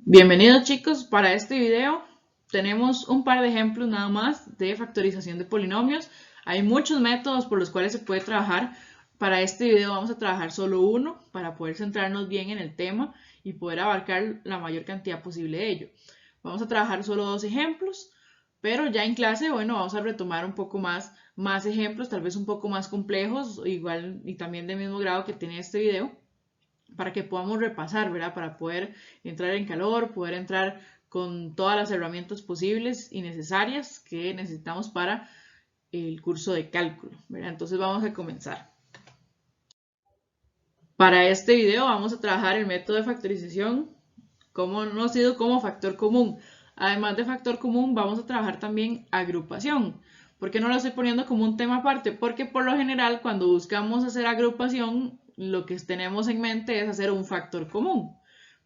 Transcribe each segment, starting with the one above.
Bienvenidos chicos, para este video tenemos un par de ejemplos nada más de factorización de polinomios. Hay muchos métodos por los cuales se puede trabajar. Para este video vamos a trabajar solo uno para poder centrarnos bien en el tema y poder abarcar la mayor cantidad posible de ello. Vamos a trabajar solo dos ejemplos, pero ya en clase, bueno, vamos a retomar un poco más ejemplos, tal vez un poco más complejos, igual y también del mismo grado que tiene este video, para que podamos repasar, ¿verdad? Para poder entrar en calor, poder entrar con todas las herramientas posibles y necesarias que necesitamos para el curso de cálculo, ¿verdad? Entonces vamos a comenzar. Para este video vamos a trabajar el método de factorización conocido como factor común. Además de factor común, vamos a trabajar también agrupación. ¿Por qué no lo estoy poniendo como un tema aparte? Porque por lo general cuando buscamos hacer agrupación, lo que tenemos en mente es hacer un factor común,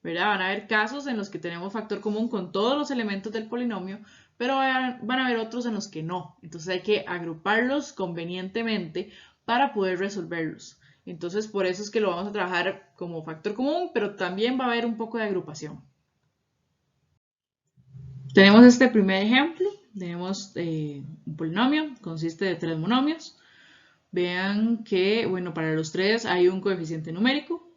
¿verdad? Van a haber casos en los que tenemos factor común con todos los elementos del polinomio, pero van a haber otros en los que no. Entonces hay que agruparlos convenientemente para poder resolverlos. Entonces por eso es que lo vamos a trabajar como factor común, pero también va a haber un poco de agrupación. Tenemos este primer ejemplo, tenemos un polinomio, consiste de tres monomios. Vean que, bueno, para los tres hay un coeficiente numérico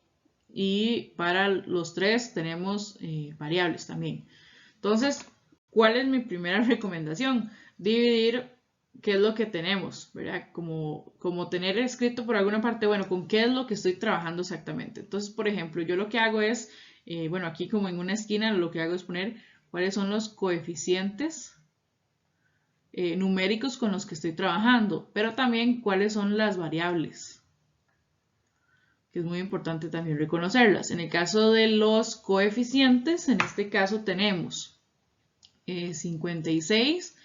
y para los tres tenemos variables también. Entonces, ¿cuál es mi primera recomendación? Dividir qué es lo que tenemos, ¿verdad? Como tener escrito por alguna parte, bueno, con qué es lo que estoy trabajando exactamente. Entonces, por ejemplo, yo lo que hago es, bueno, aquí como en una esquina lo que hago es poner cuáles son los coeficientes numéricos con los que estoy trabajando, pero también cuáles son las variables, que es muy importante también reconocerlas. En el caso de los coeficientes, en este caso tenemos 56,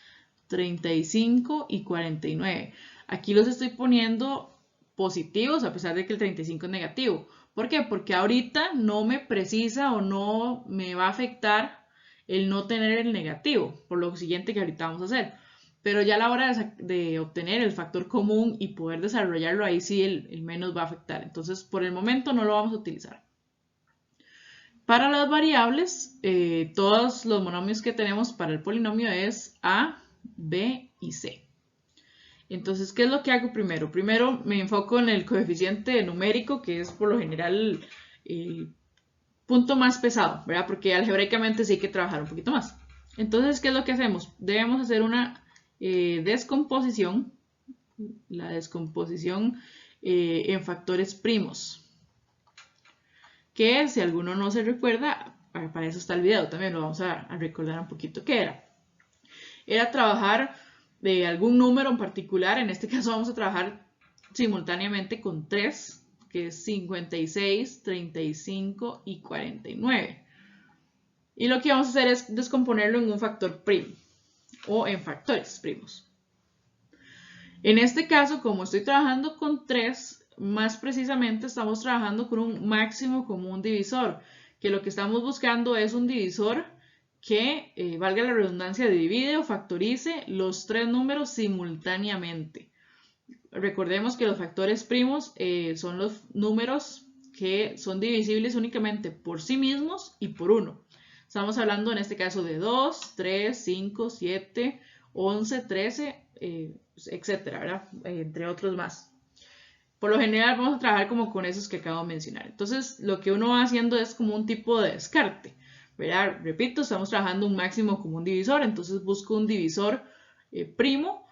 35 y 49. Aquí los estoy poniendo positivos a pesar de que el 35 es negativo. ¿Por qué? Porque ahorita no me precisa o no me va a afectar el no tener el negativo, por lo siguiente que ahorita vamos a hacer. Pero ya a la hora de obtener el factor común y poder desarrollarlo, ahí sí el menos va a afectar. Entonces, por el momento no lo vamos a utilizar. Para las variables, todos los monomios que tenemos para el polinomio es A, B y C. Entonces, ¿qué es lo que hago primero? Primero me enfoco en el coeficiente numérico, que es por lo general el punto más pesado, ¿verdad? Porque algebraicamente sí hay que trabajar un poquito más. Entonces, ¿qué es lo que hacemos? Debemos hacer una descomposición, la descomposición en factores primos, que si alguno no se recuerda, para eso está el video, también lo vamos a recordar un poquito qué era. Era trabajar de algún número en particular, en este caso vamos a trabajar simultáneamente con 3, que es 56, 35 y 49. Y lo que vamos a hacer es descomponerlo en un factor primo o en factores primos. En este caso, como estoy trabajando con 3, más precisamente estamos trabajando con un máximo común divisor, que lo que estamos buscando es un divisor que, valga la redundancia, divide o factorice los tres números simultáneamente. Recordemos que los factores primos son los números que son divisibles únicamente por sí mismos y por 1. Estamos hablando en este caso de 2, 3, 5, 7, 11, 13, etcétera, ¿verdad? Entre otros más. Por lo general vamos a trabajar como con esos que acabo de mencionar. Entonces, lo que uno va haciendo es como un tipo de descarte, ¿verdad? Repito, estamos trabajando un máximo común divisor, entonces busco un divisor primo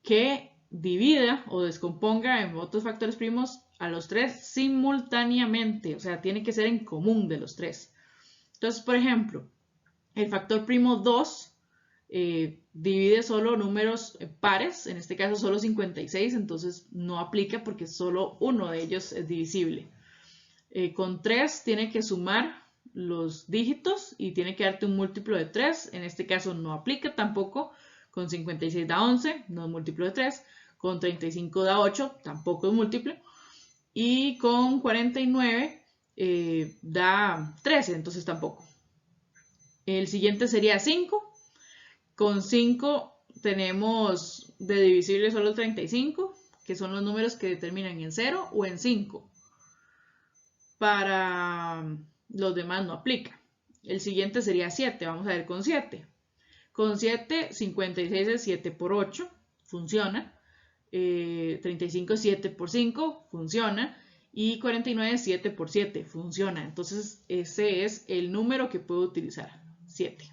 que divida o descomponga en otros factores primos a los tres simultáneamente, o sea, tiene que ser en común de los tres. Entonces, por ejemplo, el factor primo 2 divide solo números pares, en este caso solo 56, entonces no aplica porque solo uno de ellos es divisible. Con 3 tiene que sumar los dígitos y tiene que darte un múltiplo de 3, en este caso no aplica tampoco. Con 56 da 11, no es múltiplo de 3. Con 35 da 8, tampoco es múltiplo. Y con 49 da 13, entonces tampoco. El siguiente sería 5. Con 5 tenemos de divisible solo el 35, que son los números que determinan en 0 o en 5. Para los demás no aplica. El siguiente sería 7. Vamos a ver con 7. Con 7, 56 es 7 por 8. Funciona. 35 es 7 por 5. Funciona. Y 49 es 7 por 7. Funciona. Entonces, ese es el número que puedo utilizar. 7.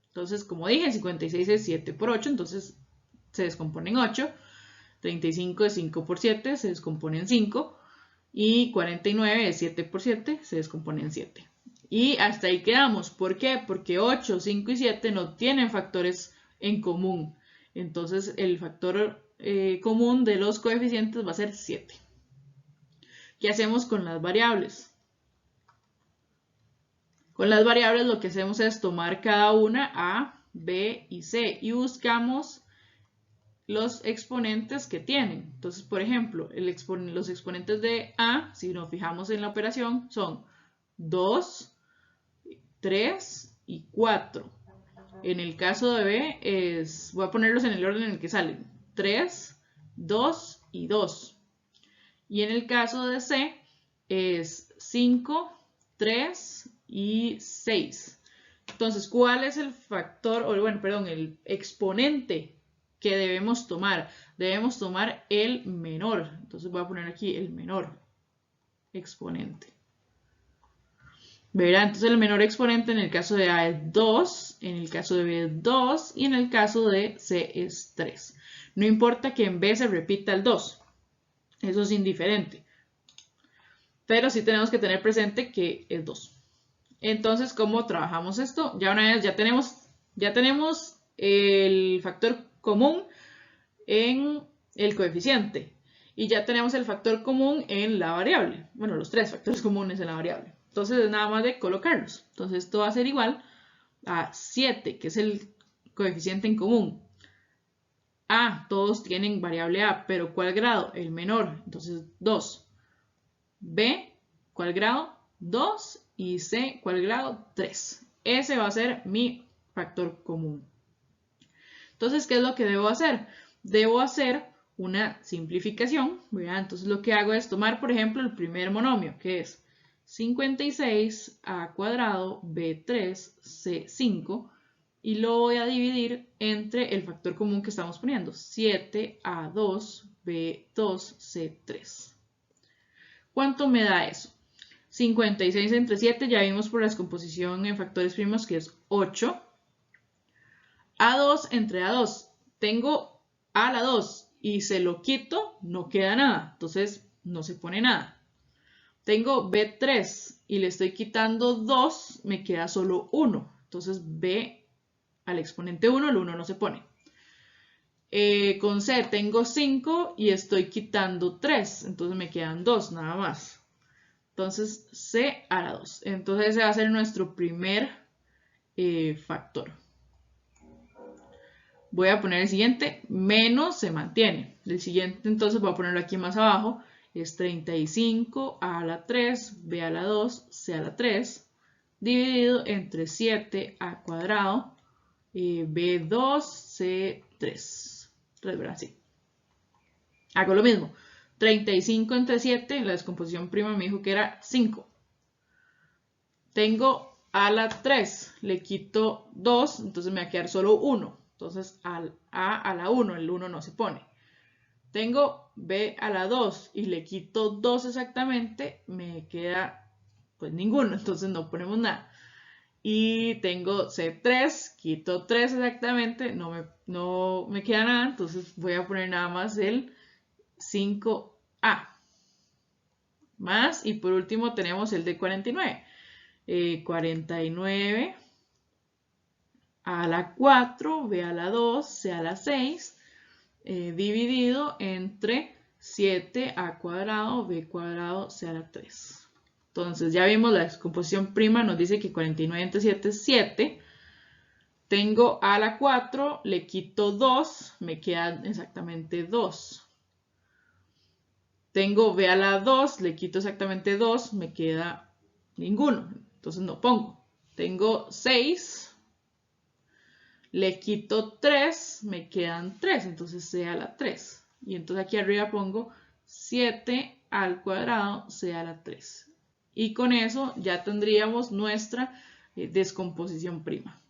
Entonces, como dije, 56 es 7 por 8. Entonces, se descompone en 8. 35 es 5 por 7. Se descompone en 5. Y 49 es 7 por 7. Se descompone en 7. Y hasta ahí quedamos. ¿Por qué? Porque 8, 5 y 7 no tienen factores en común. Entonces, el factor común de los coeficientes va a ser 7. ¿Qué hacemos con las variables? Con las variables lo que hacemos es tomar cada una A, B y C y buscamos los exponentes que tienen. Entonces, por ejemplo, los exponentes de A, si nos fijamos en la operación, son 2, 3 y 4. En el caso de B, voy a ponerlos en el orden en el que salen. 3, 2 y 2. Y en el caso de C, es 5, 3 y 6. Entonces, ¿cuál es el factor, el exponente que debemos tomar? Debemos tomar el menor. Entonces voy a poner aquí el menor exponente. ¿Verá? Entonces el menor exponente en el caso de A es 2, en el caso de B es 2 y en el caso de C es 3. No importa que en B se repita el 2. Eso es indiferente. Pero sí tenemos que tener presente que es 2. Entonces, ¿cómo trabajamos esto? Ya una vez ya tenemos el factor común en el coeficiente y ya tenemos el factor común en la variable. Bueno, los tres factores comunes en la variable. Entonces es nada más de colocarlos. Entonces esto va a ser igual a 7, que es el coeficiente en común. A, todos tienen variable A, pero ¿cuál grado? El menor, entonces 2. B, ¿cuál grado? 2. Y C, ¿cuál grado? 3. Ese va a ser mi factor común. Entonces, ¿qué es lo que debo hacer? Debo hacer una simplificación, ¿verdad? Entonces lo que hago es tomar, por ejemplo, el primer monomio, que es 56a cuadrado b3 c5, y lo voy a dividir entre el factor común que estamos poniendo, 7a2 b2 c3. ¿Cuánto me da eso? 56 entre 7, ya vimos por la descomposición en factores primos que es 8. A2 entre A2, tengo A a la 2 y se lo quito, no queda nada, entonces no se pone nada. Tengo B3 y le estoy quitando 2, me queda solo 1, entonces B al exponente 1, el 1 no se pone. Con C tengo 5 y estoy quitando 3, entonces me quedan 2 nada más. Entonces C a la 2. Entonces ese va a ser nuestro primer factor. Voy a poner el siguiente, menos se mantiene. El siguiente entonces voy a ponerlo aquí más abajo. Es 35 a la 3, b a la 2, c a la 3, dividido entre 7a cuadrado, b2, c3. Entonces, ¿verdad? Así. Hago lo mismo. 35 entre 7, la descomposición prima me dijo que era 5. Tengo a la 3, le quito 2, entonces me va a quedar solo 1. Entonces al A a la 1, el 1 no se pone. Tengo B a la 2 y le quito 2 exactamente, me queda pues ninguno, entonces no ponemos nada. Y tengo C3, quito 3 exactamente, no me queda nada, entonces voy a poner nada más el 5A. Más, y por último tenemos el de 49. 49 a la 4, b a la 2, c a la 6, dividido entre 7a cuadrado, b cuadrado, c a la 3. Entonces ya vimos la descomposición prima, nos dice que 49 entre 7 es 7. Tengo a la 4, le quito 2, me quedan exactamente 2. Tengo b a la 2, le quito exactamente 2, me queda ninguno, entonces no pongo. Tengo 6, le quito 3, me quedan 3, entonces c a la 3. Y entonces aquí arriba pongo 7 al cuadrado, c a la 3. Y con eso ya tendríamos nuestra descomposición prima.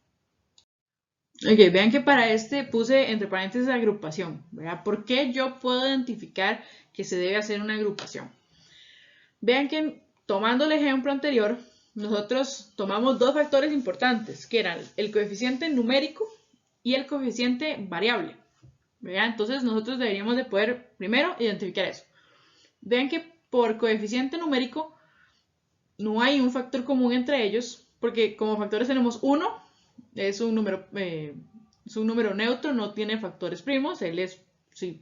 Ok, vean que para este puse entre paréntesis agrupación, ¿verdad? ¿Por qué yo puedo identificar que se debe hacer una agrupación? Vean que tomando el ejemplo anterior, nosotros tomamos dos factores importantes, que eran el coeficiente numérico y el coeficiente variable, ¿verdad? Entonces nosotros deberíamos de poder primero identificar eso. Vean que por coeficiente numérico no hay un factor común entre ellos, porque como factores tenemos 1, es un número neutro, no tiene factores primos, él es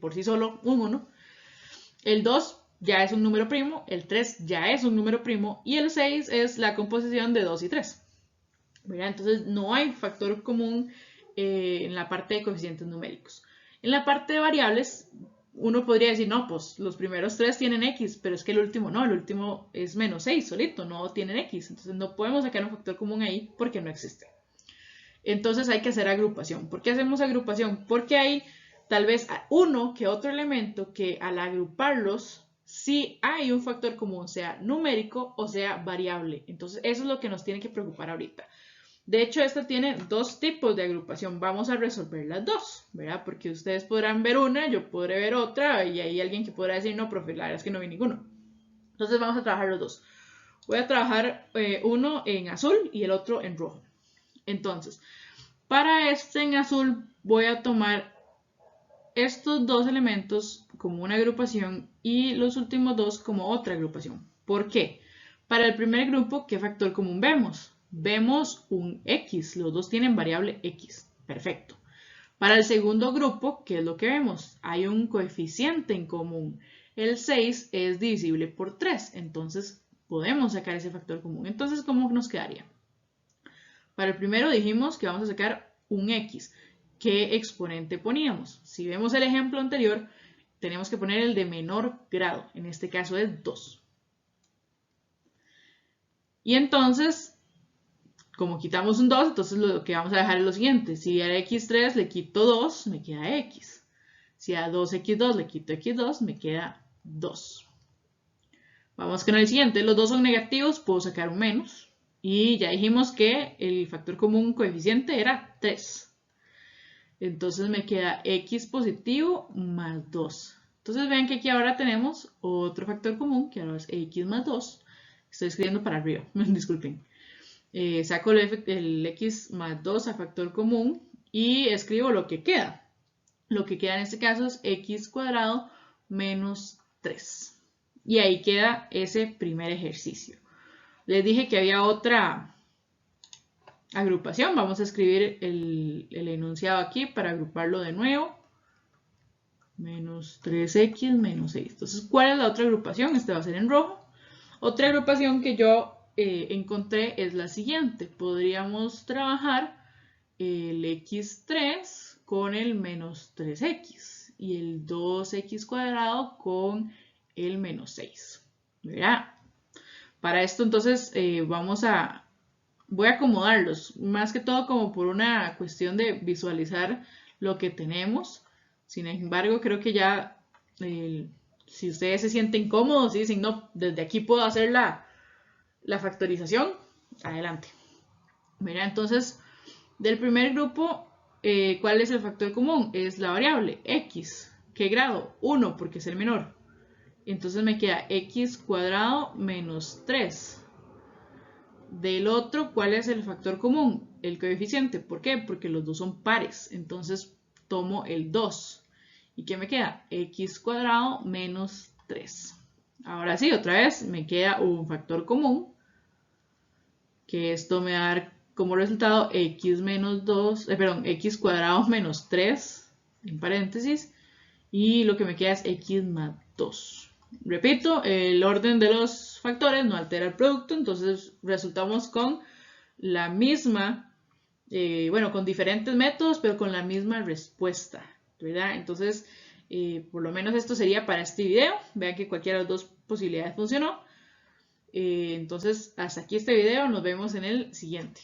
por sí solo un 1. El 2 ya es un número primo, el 3 ya es un número primo y el 6 es la composición de 2 y 3. ¿Verdad? Entonces no hay factor común en la parte de coeficientes numéricos. En la parte de variables, uno podría decir, no, pues los primeros 3 tienen x, pero es que el último no, el último es menos 6 solito, no tienen x. Entonces no podemos sacar un factor común ahí porque no existe. Entonces hay que hacer agrupación. ¿Por qué hacemos agrupación? Porque hay tal vez uno que otro elemento que al agruparlos sí hay un factor común, sea numérico o sea variable. Entonces eso es lo que nos tiene que preocupar ahorita. De hecho, esta tiene dos tipos de agrupación. Vamos a resolver las dos, ¿verdad? Porque ustedes podrán ver una, yo podré ver otra y hay alguien que podrá decir, no, profe, la verdad es que no vi ninguno. Entonces vamos a trabajar los dos. Voy a trabajar uno en azul y el otro en rojo. Entonces, para este en azul voy a tomar estos dos elementos como una agrupación y los últimos dos como otra agrupación. ¿Por qué? Para el primer grupo, ¿qué factor común vemos? Vemos un x, los dos tienen variable x. Perfecto. Para el segundo grupo, ¿qué es lo que vemos? Hay un coeficiente en común. El 6 es divisible por 3, entonces podemos sacar ese factor común. Entonces, ¿cómo nos quedaría? Para el primero dijimos que vamos a sacar un x. ¿Qué exponente poníamos? Si vemos el ejemplo anterior, tenemos que poner el de menor grado. En este caso es 2. Y entonces, como quitamos un 2, entonces lo que vamos a dejar es lo siguiente. Si a x3 le quito 2, me queda x. Si a 2x2 le quito x2, me queda 2. Vamos con el siguiente. Los dos son negativos, puedo sacar un menos. Y ya dijimos que el factor común coeficiente era 3. Entonces me queda x positivo más 2. Entonces vean que aquí ahora tenemos otro factor común, que ahora es x más 2. Estoy escribiendo para arriba, disculpen. Saco el x más 2 a factor común y escribo lo que queda. Lo que queda en este caso es x cuadrado menos 3. Y ahí queda ese primer ejercicio. Les dije que había otra agrupación. Vamos a escribir el enunciado aquí para agruparlo de nuevo. Menos 3x menos 6. Entonces, ¿cuál es la otra agrupación? Este va a ser en rojo. Otra agrupación que yo encontré es la siguiente. Podríamos trabajar el x3 con el menos 3x y el 2x cuadrado con el menos 6. ¿Verdad? Para esto entonces voy a acomodarlos, más que todo como por una cuestión de visualizar lo que tenemos. Sin embargo, creo que ya, si ustedes se sienten cómodos y dicen, no, desde aquí puedo hacer la factorización, adelante. Mira, entonces, del primer grupo, ¿cuál es el factor común? Es la variable x. ¿Qué grado? 1, porque es el menor. Entonces me queda x cuadrado menos 3. Del otro, ¿cuál es el factor común? El coeficiente. ¿Por qué? Porque los dos son pares. Entonces tomo el 2. ¿Y qué me queda? X cuadrado menos 3. Ahora sí, otra vez me queda un factor común. Que esto me va a dar como resultado x menos 2, x cuadrado menos 3, en paréntesis. Y lo que me queda es x más 2. Repito, el orden de los factores no altera el producto, entonces resultamos con la misma, con diferentes métodos, pero con la misma respuesta, ¿verdad? Entonces, por lo menos esto sería para este video. Vean que cualquiera de las dos posibilidades funcionó. Entonces, hasta aquí este video, nos vemos en el siguiente.